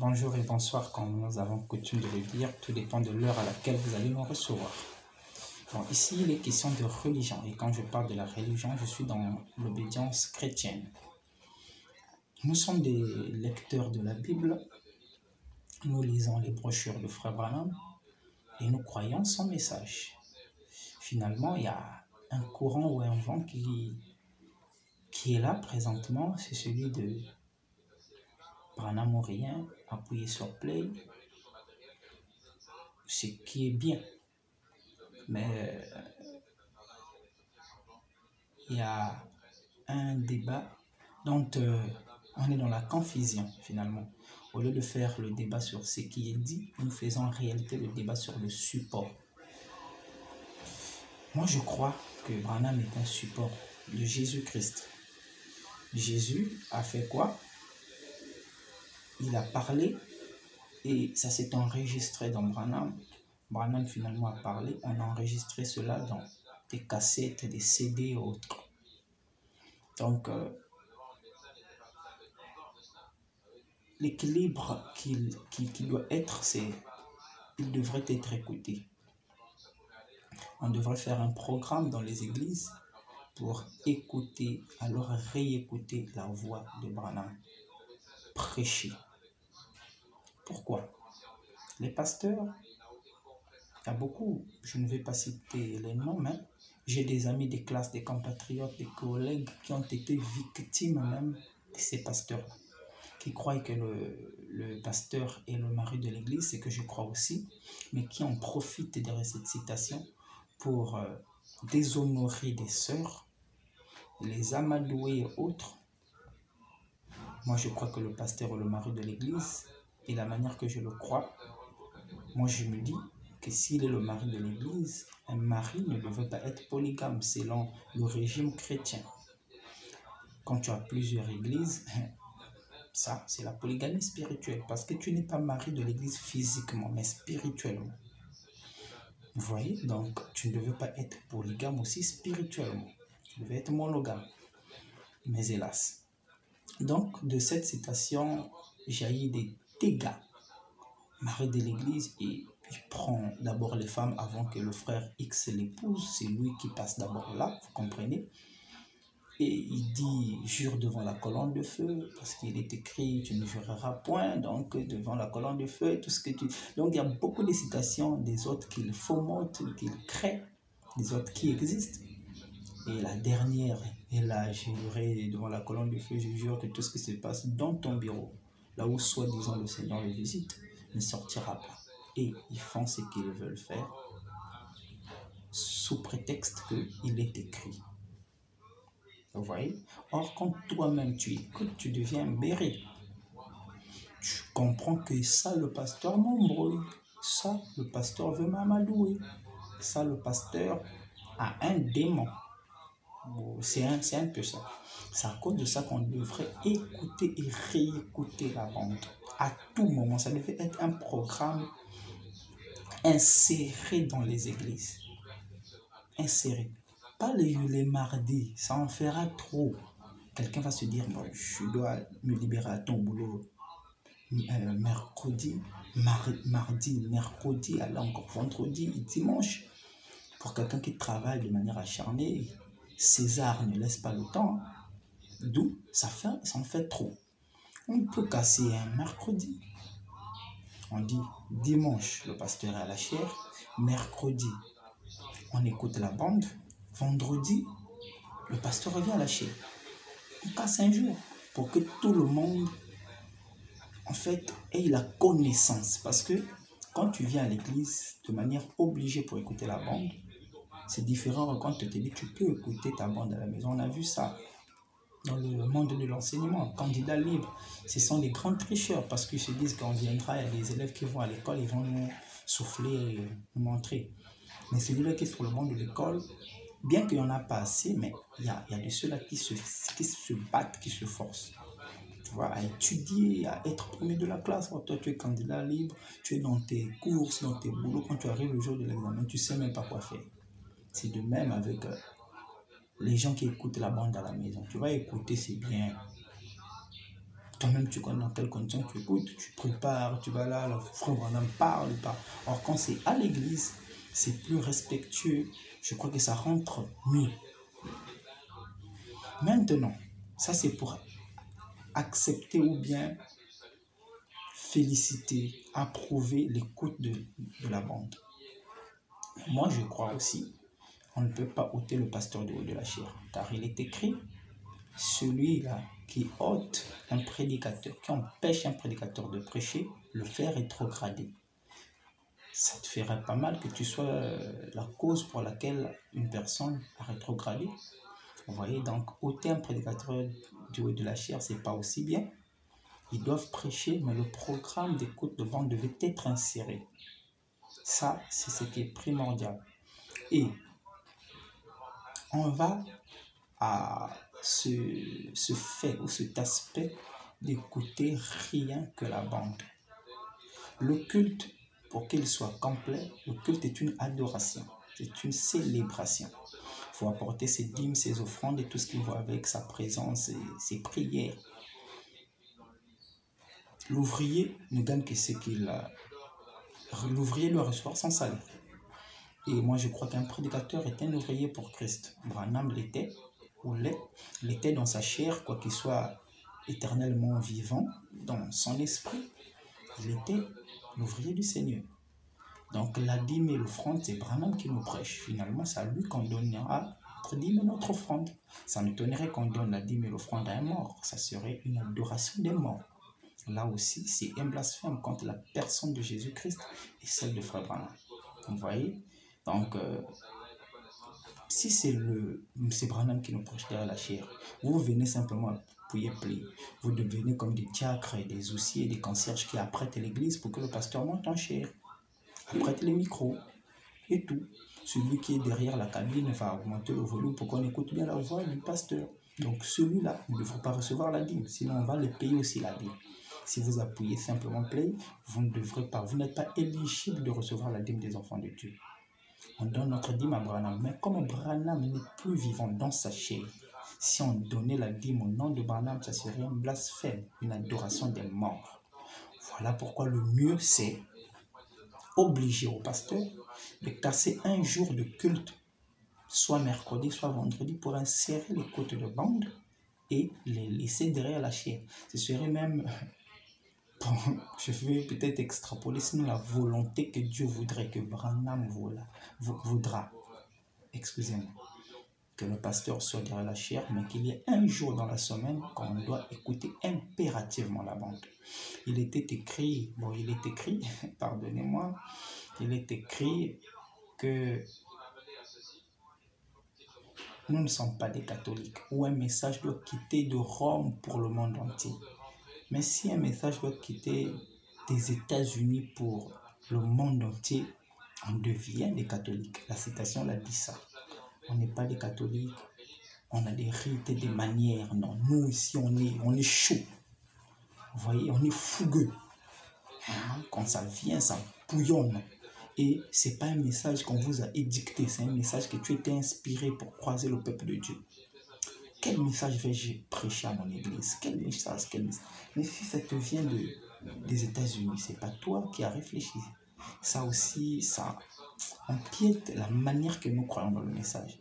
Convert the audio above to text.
Bonjour et bonsoir, comme nous avons coutume de le dire, tout dépend de l'heure à laquelle vous allez nous recevoir. Bon, ici, il est question de religion, et quand je parle de la religion, je suis dans l'obédience chrétienne. Nous sommes des lecteurs de la Bible, nous lisons les brochures de Frère Branham, et nous croyons son message. Finalement, il y a un courant ou un vent qui est là présentement, c'est celui de Branham ou rien, appuyé sur play, ce qui est bien. Mais il y a un débat dont on est dans la confusion finalement. Au lieu de faire le débat sur ce qui est dit, nous faisons en réalité le débat sur le support. Moi, je crois que Branham est un support de Jésus-Christ. Jésus a fait quoi? Il a parlé et ça s'est enregistré dans Branham. Branham finalement a parlé, on a enregistré cela dans des cassettes, des CD et autres. Donc, l'équilibre qui doit être, c'est il devrait être écouté. On devrait faire un programme dans les églises pour écouter, alors réécouter la voix de Branham. Prêcher. Pourquoi? Les pasteurs, il y a beaucoup, je ne vais pas citer les noms, mais j'ai des amis, des classes, des compatriotes, des collègues qui ont été victimes même de ces pasteurs-là, qui croient que le pasteur est le mari de l'église, c'est que je crois aussi, mais qui en profitent de cette citation pour déshonorer des sœurs, les amadouer et autres. Moi, je crois que le pasteur est le mari de l'église, et la manière que je le crois, moi, je me dis que s'il est le mari de l'église, un mari ne devrait pas être polygame selon le régime chrétien. Quand tu as plusieurs églises, ça, c'est la polygamie spirituelle, parce que tu n'es pas mari de l'église physiquement, mais spirituellement. Vous voyez, donc tu ne devais pas être polygame aussi spirituellement. Tu devais être monogame. Mais hélas. Donc, de cette citation, jaillit des dégâts. Mari de l'église, et il prend d'abord les femmes avant que le frère X l'épouse. C'est lui qui passe d'abord là, vous comprenez? Et il dit, jure devant la colonne de feu, parce qu'il est écrit, tu ne jureras point, donc devant la colonne de feu, tout ce que tu... Donc il y a beaucoup de citations des autres qu'il fomente, qu'il crée, des autres qui existent. Et la dernière est là, juré devant la colonne de feu, je jure que tout ce qui se passe dans ton bureau, là où soi-disant le Seigneur le visite, ne sortira pas. Et ils font ce qu'ils veulent faire, sous prétexte qu'il est écrit. Vous voyez? Or, quand toi-même tu écoutes, tu deviens béret. Tu comprends que ça, le pasteur m'embrouille. Ça, le pasteur veut m'amadouer. Ça, le pasteur a un démon. Bon, c'est un peu ça. C'est à cause de ça qu'on devrait écouter et réécouter la bande. À tout moment, ça devait être un programme inséré dans les églises. Inséré. Pas les mardis, ça en fera trop. Quelqu'un va se dire, bon, je dois me libérer à ton boulot mercredi, mardi, mercredi, alors encore vendredi, dimanche. Pour quelqu'un qui travaille de manière acharnée, César ne laisse pas le temps. D'où ça en fait trop. On peut casser un mercredi. On dit dimanche, le pasteur est à la chaire. Mercredi, on écoute la bande. Vendredi, le pasteur revient à la chaire. On casse un jour pour que tout le monde, en fait, ait la connaissance. Parce que quand tu viens à l'église de manière obligée pour écouter la bande, c'est différent quand tu te dis que tu peux écouter ta bande à la maison. On a vu ça dans le monde de l'enseignement. Candidats libres, ce sont des grands tricheurs parce qu'ils se disent qu'on viendra, il y a des élèves qui vont à l'école, ils vont nous souffler et nous montrer. Mais celui-là qui est sur le banc de l'école, bien qu'il n'y en a pas assez, mais il y a de ceux-là qui se battent, qui se forcent. Tu vois, à étudier, à être premier de la classe. Toi, tu es candidat libre, tu es dans tes courses, dans tes boulots. Quand tu arrives le jour de l'examen, tu ne sais même pas quoi faire. C'est de même avec les gens qui écoutent la bande à la maison. Tu vas écouter, c'est bien. Toi-même, tu connais dans quelles conditions tu écoutes, tu prépares, tu vas là, le frère Branham parle ou pas. Or, quand c'est à l'église, c'est plus respectueux. Je crois que ça rentre mieux. Maintenant, ça c'est pour accepter ou bien féliciter, approuver l'écoute de la bande. Moi, je crois aussi, on ne peut pas ôter le pasteur de haut de la chair, car il est écrit, celui-là qui ôte un prédicateur, qui empêche un prédicateur de prêcher, le fait rétrograder. Ça te ferait pas mal que tu sois la cause pour laquelle une personne a rétrogradé. Vous voyez, donc ôter un prédicateur du haut de la chair, c'est pas aussi bien. Ils doivent prêcher, mais le programme d'écoute de bande devait être inséré. Ça, c'est ce qui est primordial. Et on va à ce fait ou cet aspect d'écouter rien que la bande. Le culte, pour qu'il soit complet, le culte est une adoration, c'est une célébration. Il faut apporter ses dîmes, ses offrandes et tout ce qui va avec sa présence et ses prières. L'ouvrier ne gagne que ce qu'il a. L'ouvrier doit recevoir son salaire. Et moi, je crois qu'un prédicateur est un ouvrier pour Christ. Branham l'était, ou l'était dans sa chair, quoi qu'il soit éternellement vivant, dans son esprit. Il était l'ouvrier du Seigneur. Donc la dîme et l'offrande, c'est Branham qui nous prêche. Finalement, c'est à lui qu'on donnera notre dîme et notre offrande. Ça m'étonnerait qu'on donne la dîme et l'offrande à un mort. Ça serait une adoration des morts. Là aussi, c'est un blasphème contre la personne de Jésus-Christ et celle de Frère Branham. Vous voyez? Donc, si c'est Branham qui nous prêche derrière la chair, vous venez simplement appuyer pli. Vous devenez comme des diacres, des oussiers, des concierges qui apprêtent l'église pour que le pasteur monte en chair. Apprête les micros et tout. Celui qui est derrière la cabine va augmenter le volume pour qu'on écoute bien la voix du pasteur. Donc celui-là ne devrait pas recevoir la dîme, sinon on va le payer aussi la dîme. Si vous appuyez simplement play, vous n'êtes pas éligible de recevoir la dîme des enfants de Dieu. On donne notre dîme à Branham, mais comme Branham n'est plus vivant dans sa chair, si on donnait la dîme au nom de Branham, ça serait un blasphème, une adoration des morts. Voilà pourquoi le mieux c'est obliger au pasteur de casser un jour de culte, soit mercredi, soit vendredi, pour insérer les côtes de bande et les laisser derrière la chair. Ce serait même, bon, je vais peut-être extrapoler, sinon la volonté que Dieu voudrait, que Branham voudra, excusez-moi, que le pasteur soit derrière la chair, mais qu'il y ait un jour dans la semaine qu'on doit écouter impérativement la bande. Il est écrit, pardonnez-moi, il est écrit que nous ne sommes pas des catholiques, où un message doit quitter de Rome pour le monde entier. Mais si un message doit quitter des États-Unis pour le monde entier, on devient des catholiques. La citation l'a dit ça. On n'est pas des catholiques, on a des rites et des manières. Non, nous ici, on est chaud. Vous voyez, on est fougueux. Quand ça vient, ça bouillonne. Et ce n'est pas un message qu'on vous a édicté, c'est un message que tu étais inspiré pour croiser le peuple de Dieu. Quel message vais-je prêcher à mon église? Quel message? Mais si ça te vient des États-Unis, ce n'est pas toi qui as réfléchi. Ça aussi, ça empiète la manière que nous croyons dans le message.